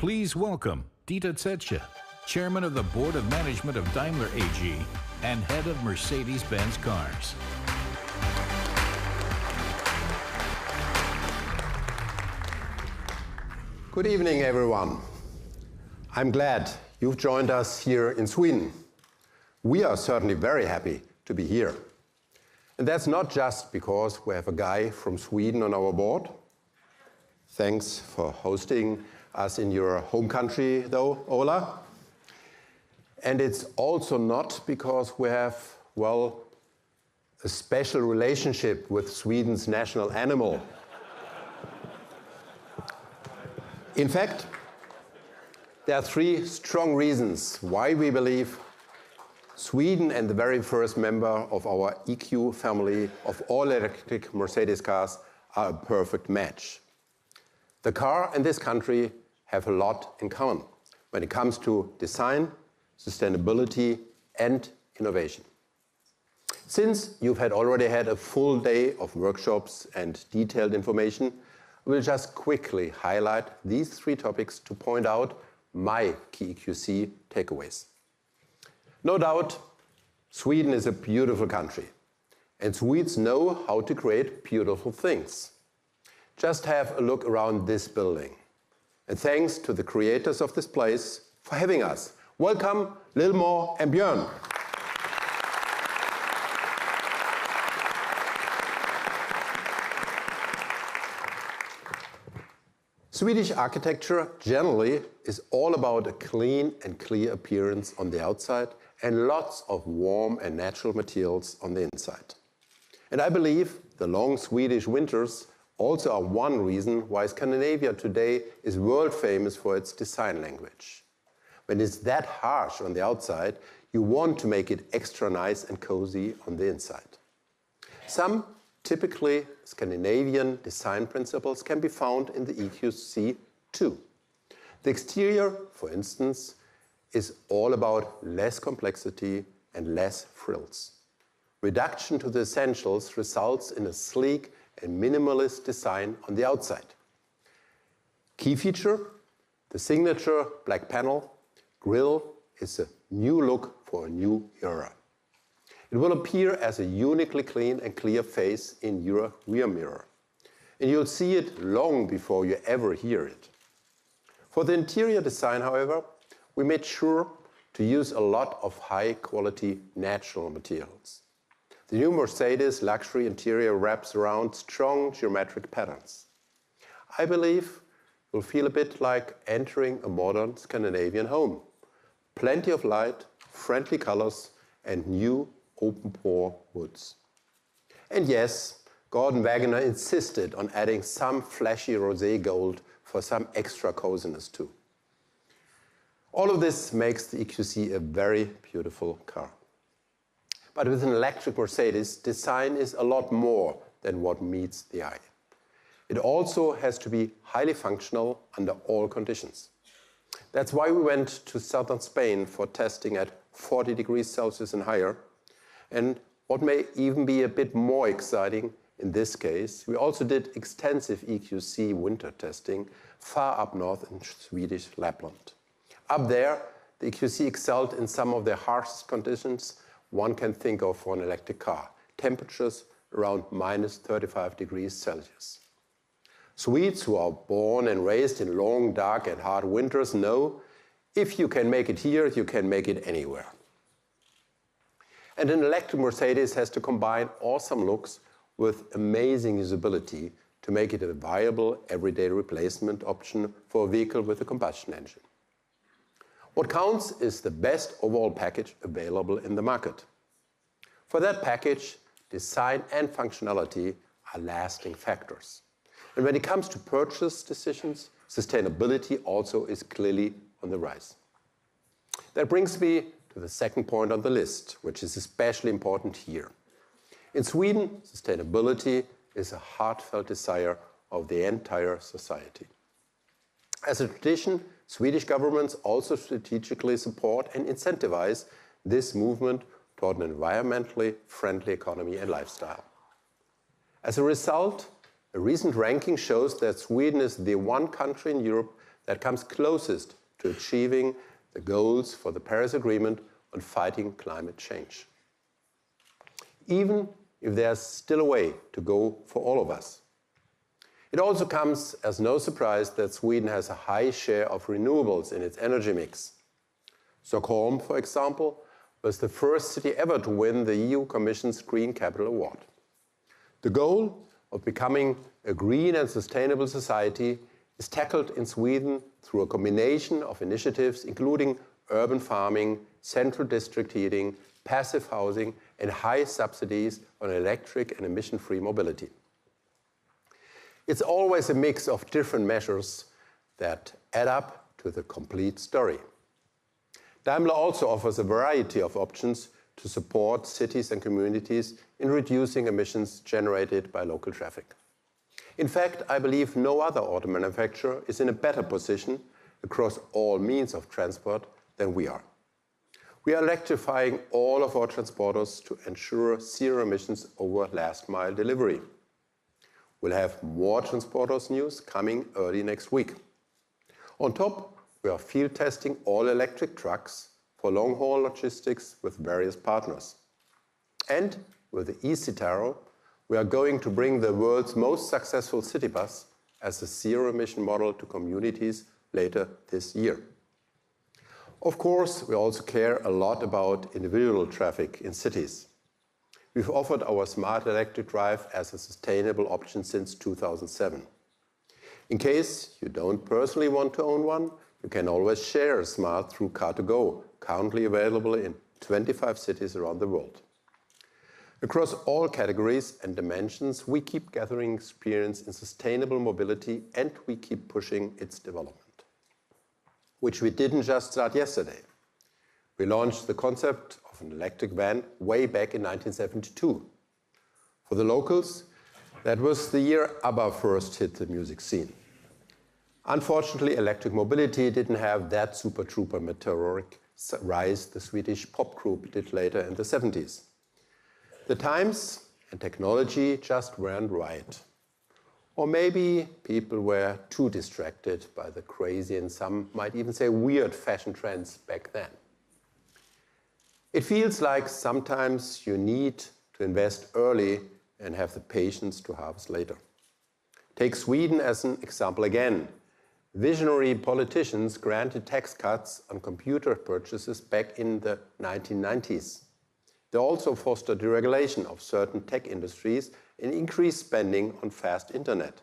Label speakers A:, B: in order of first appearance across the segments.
A: Please welcome Dieter Zetsche, Chairman of the Board of Management of Daimler AG and Head of Mercedes-Benz Cars.
B: Good evening, everyone. I'm glad you've joined us here in Sweden. We are certainly very happy to be here. And that's not just because we have a guy from Sweden on our board. Thanks for hosting us in your home country, though, Ola. And it's also not because we have, well, a special relationship with Sweden's national animal. In fact, there are three strong reasons why we believe Sweden and the very first member of our EQ family of all-electric Mercedes cars are a perfect match. The car and this country have a lot in common when it comes to design, sustainability, and innovation. Since you've already had a full day of workshops and detailed information, we'll just quickly highlight these three topics to point out my key EQC takeaways. No doubt, Sweden is a beautiful country, and Swedes know how to create beautiful things. Just have a look around this building. And thanks to the creators of this place for having us. Welcome, Lillemor and Björn. Swedish architecture generally is all about a clean and clear appearance on the outside and lots of warm and natural materials on the inside. And I believe the long Swedish winters also are one reason why Scandinavia today is world famous for its design language. When it's that harsh on the outside, you want to make it extra nice and cozy on the inside. Some typically Scandinavian design principles can be found in the EQC too. The exterior, for instance, is all about less complexity and less frills. Reduction to the essentials results in a sleek and minimalist design on the outside. Key feature, the signature black panel grille is a new look for a new era. It will appear as a uniquely clean and clear face in your rear mirror. And you'll see it long before you ever hear it. For the interior design, however, we made sure to use a lot of high-quality natural materials. The new Mercedes luxury interior wraps around strong geometric patterns. I believe you'll feel a bit like entering a modern Scandinavian home. Plenty of light, friendly colors, and new open-pore woods. And yes, Gordon Wagener insisted on adding some flashy rosé gold for some extra coziness too. All of this makes the EQC a very beautiful car. But with an electric Mercedes, design is a lot more than what meets the eye. It also has to be highly functional under all conditions. That's why we went to southern Spain for testing at 40 degrees Celsius and higher. And what may even be a bit more exciting in this case, we also did extensive EQC winter testing far up north in Swedish Lapland. Up there, the EQC excelled in some of the harshest conditions one can think of for an electric car, temperatures around -35 degrees Celsius. Swedes who are born and raised in long, dark and hard winters know if you can make it here, you can make it anywhere. And an electric Mercedes has to combine awesome looks with amazing usability to make it a viable everyday replacement option for a vehicle with a combustion engine. What counts is the best overall package available in the market. For that package, design and functionality are lasting factors. And when it comes to purchase decisions, sustainability also is clearly on the rise. That brings me to the second point on the list, which is especially important here. In Sweden, sustainability is a heartfelt desire of the entire society. As a tradition, Swedish governments also strategically support and incentivize this movement toward an environmentally friendly economy and lifestyle. As a result, a recent ranking shows that Sweden is the one country in Europe that comes closest to achieving the goals for the Paris Agreement on fighting climate change. Even if there's still a way to go for all of us. It also comes as no surprise that Sweden has a high share of renewables in its energy mix. Stockholm, for example, was the first city ever to win the EU Commission's Green Capital Award. The goal of becoming a green and sustainable society is tackled in Sweden through a combination of initiatives including urban farming, central district heating, passive housing, and high subsidies on electric and emission-free mobility. It's always a mix of different measures that add up to the complete story. Daimler also offers a variety of options to support cities and communities in reducing emissions generated by local traffic. In fact, I believe no other auto manufacturer is in a better position across all means of transport than we are. We are electrifying all of our transporters to ensure zero emissions over last mile delivery. We'll have more transporters news coming early next week. On top, we are field testing all electric trucks for long-haul logistics with various partners. And with the eCitaro, we are going to bring the world's most successful city bus as a zero-emission model to communities later this year. Of course, we also care a lot about individual traffic in cities. We've offered our smart electric drive as a sustainable option since 2007. In case you don't personally want to own one, you can always share a smart through Car2Go, currently available in 25 cities around the world. Across all categories and dimensions, we keep gathering experience in sustainable mobility and we keep pushing its development, which we didn't just start yesterday. We launched the concept of an electric van way back in 1972. For the locals, that was the year ABBA first hit the music scene. Unfortunately, electric mobility didn't have that super trooper meteoric rise the Swedish pop group did later in the 70s. The times and technology just weren't right. Or maybe people were too distracted by the crazy and some might even say weird fashion trends back then. It feels like sometimes you need to invest early and have the patience to harvest later. Take Sweden as an example again. Visionary politicians granted tax cuts on computer purchases back in the 1990s. They also fostered deregulation of certain tech industries and increased spending on fast internet.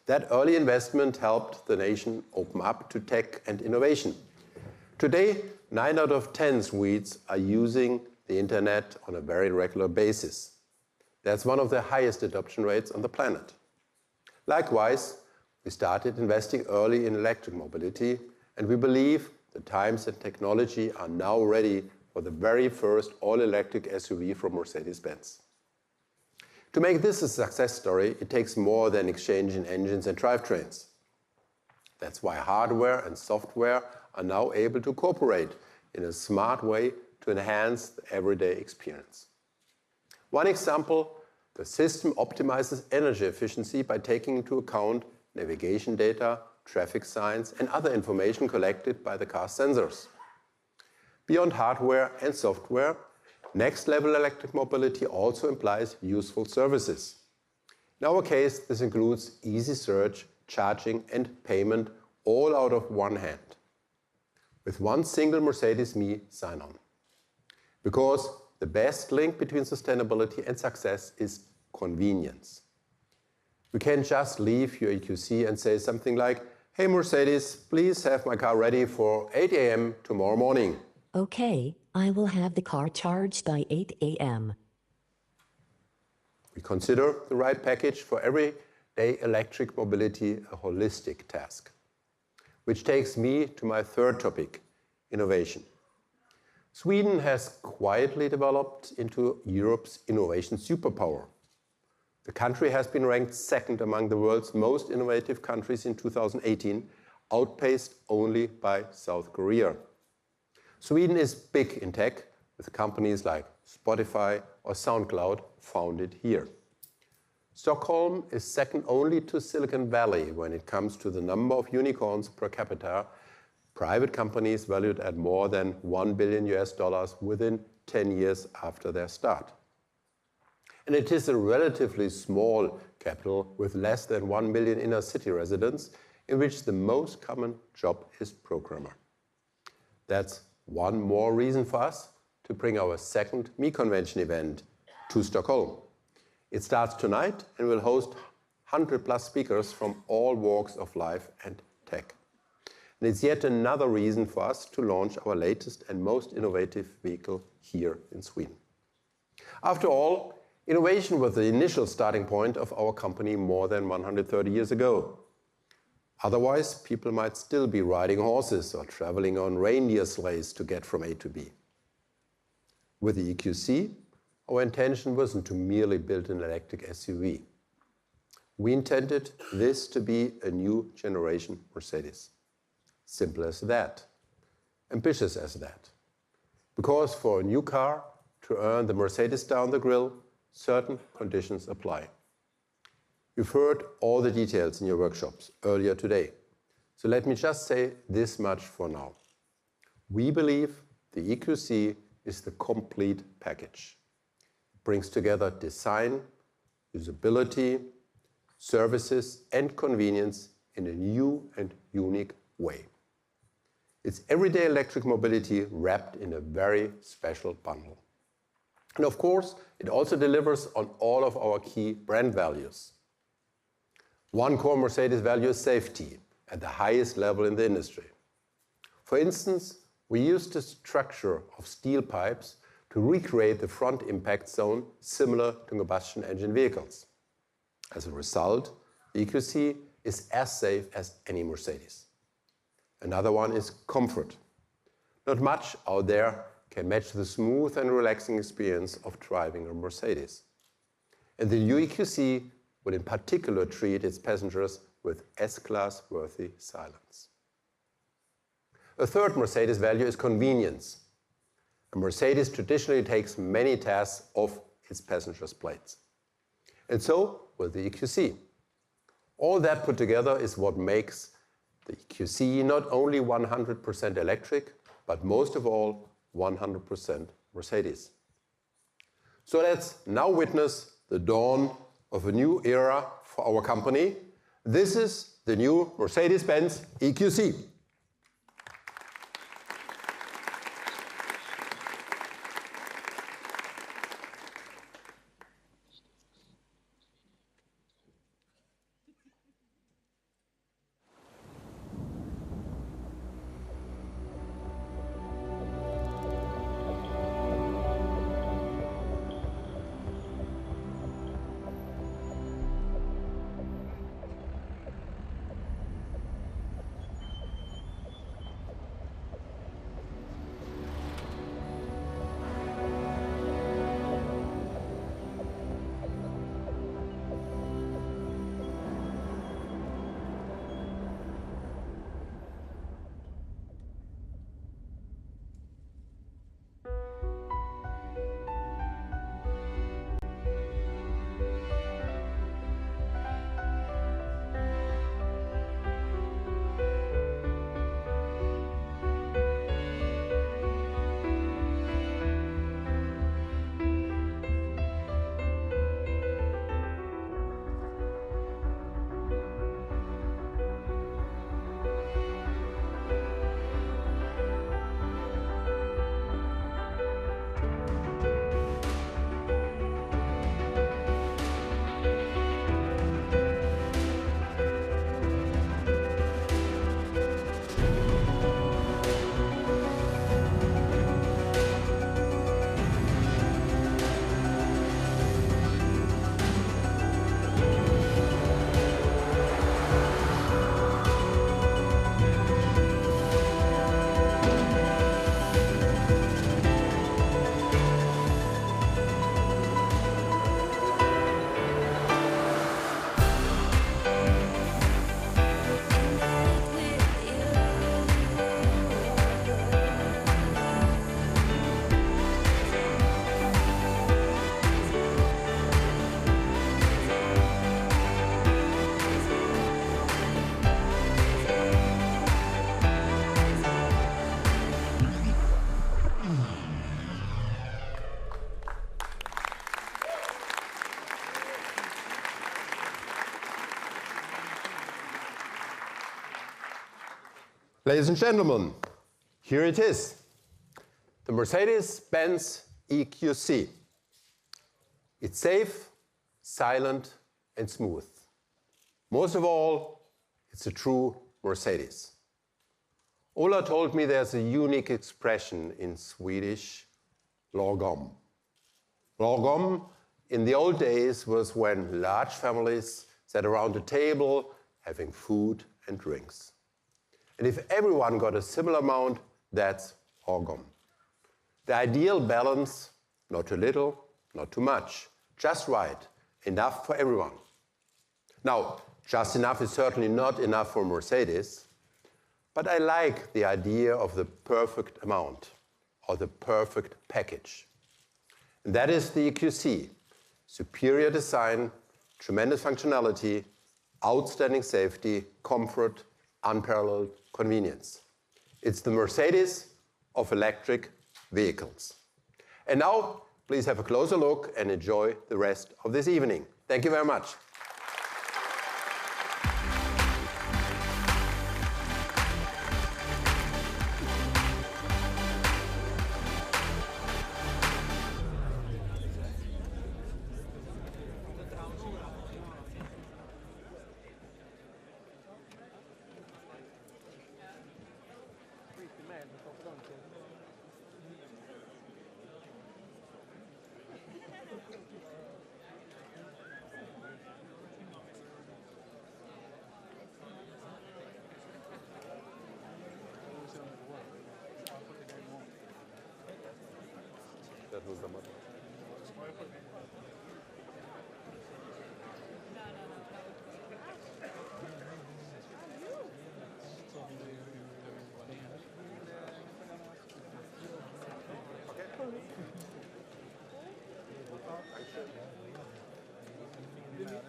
B: That early investment helped the nation open up to tech and innovation. Today, 9 out of 10 Swedes are using the internet on a very regular basis. That's one of the highest adoption rates on the planet. Likewise, we started investing early in electric mobility, and we believe the times and technology are now ready for the very first all-electric SUV from Mercedes-Benz. To make this a success story, it takes more than exchanging engines and drivetrains. That's why hardware and software are now able to cooperate in a smart way to enhance the everyday experience. One example, the system optimizes energy efficiency by taking into account navigation data, traffic signs, and other information collected by the car's sensors. Beyond hardware and software, next-level electric mobility also implies useful services. In our case, this includes easy search, charging, and payment, all out of one hand, with one single Mercedes Me sign-on. Because the best link between sustainability and success is convenience. We can't just leave your EQC and say something like, "Hey Mercedes, please have my car ready for 8 a.m. tomorrow morning."
C: Okay, I will have the car charged by 8 a.m.
B: We consider the right package for everyday electric mobility a holistic task. Which takes me to my third topic, innovation. Sweden has quietly developed into Europe's innovation superpower. The country has been ranked second among the world's most innovative countries in 2018, outpaced only by South Korea. Sweden is big in tech, with companies like Spotify or SoundCloud founded here. Stockholm is second only to Silicon Valley when it comes to the number of unicorns per capita, private companies valued at more than $1 billion within 10 years after their start. And it is a relatively small capital with less than 1 million inner city residents, in which the most common job is programmer. That's one more reason for us to bring our second Me Convention event to Stockholm. It starts tonight and will host 100+ speakers from all walks of life and tech. And it's yet another reason for us to launch our latest and most innovative vehicle here in Sweden. After all, innovation was the initial starting point of our company more than 130 years ago. Otherwise, people might still be riding horses or traveling on reindeer sleighs to get from A to B. With the EQC, our intention wasn't to merely build an electric SUV. We intended this to be a new generation Mercedes. Simple as that. Ambitious as that. Because for a new car to earn the Mercedes down the grill, certain conditions apply. You've heard all the details in your workshops earlier today. So let me just say this much for now. We believe the EQC is the complete package. It brings together design, usability, services, and convenience in a new and unique way. It's everyday electric mobility wrapped in a very special bundle. And of course, it also delivers on all of our key brand values. One core Mercedes value is safety at the highest level in the industry. For instance, we used the structure of steel pipes to recreate the front impact zone similar to combustion engine vehicles. As a result, the EQC is as safe as any Mercedes. Another one is comfort. Not much out there can match the smooth and relaxing experience of driving a Mercedes. And the new EQC will in particular treat its passengers with S-Class worthy silence. A third Mercedes value is convenience. A Mercedes traditionally takes many tasks off its passengers' plates. And so will the EQC. All that put together is what makes the EQC not only 100% electric, but most of all, 100% Mercedes. So let's now witness the dawn of a new era for our company. This is the new Mercedes-Benz EQC. Ladies and gentlemen, here it is, the Mercedes-Benz EQC. It's safe, silent, and smooth. Most of all, it's a true Mercedes. Ola told me there's a unique expression in Swedish, lagom. Lagom in the old days was when large families sat around a table having food and drinks. And if everyone got a similar amount, that's lagom. The ideal balance, not too little, not too much, just right, enough for everyone. Now, just enough is certainly not enough for Mercedes, but I like the idea of the perfect amount, or the perfect package. And that is the EQC. Superior design, tremendous functionality, outstanding safety, comfort, unparalleled convenience. It's the Mercedes of electric vehicles. And now, please have a closer look and enjoy the rest of this evening. Thank you very much.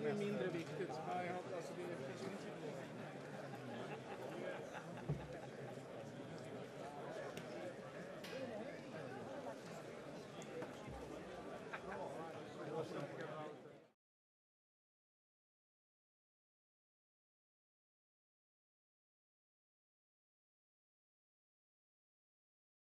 D: Det är mindre viktigt.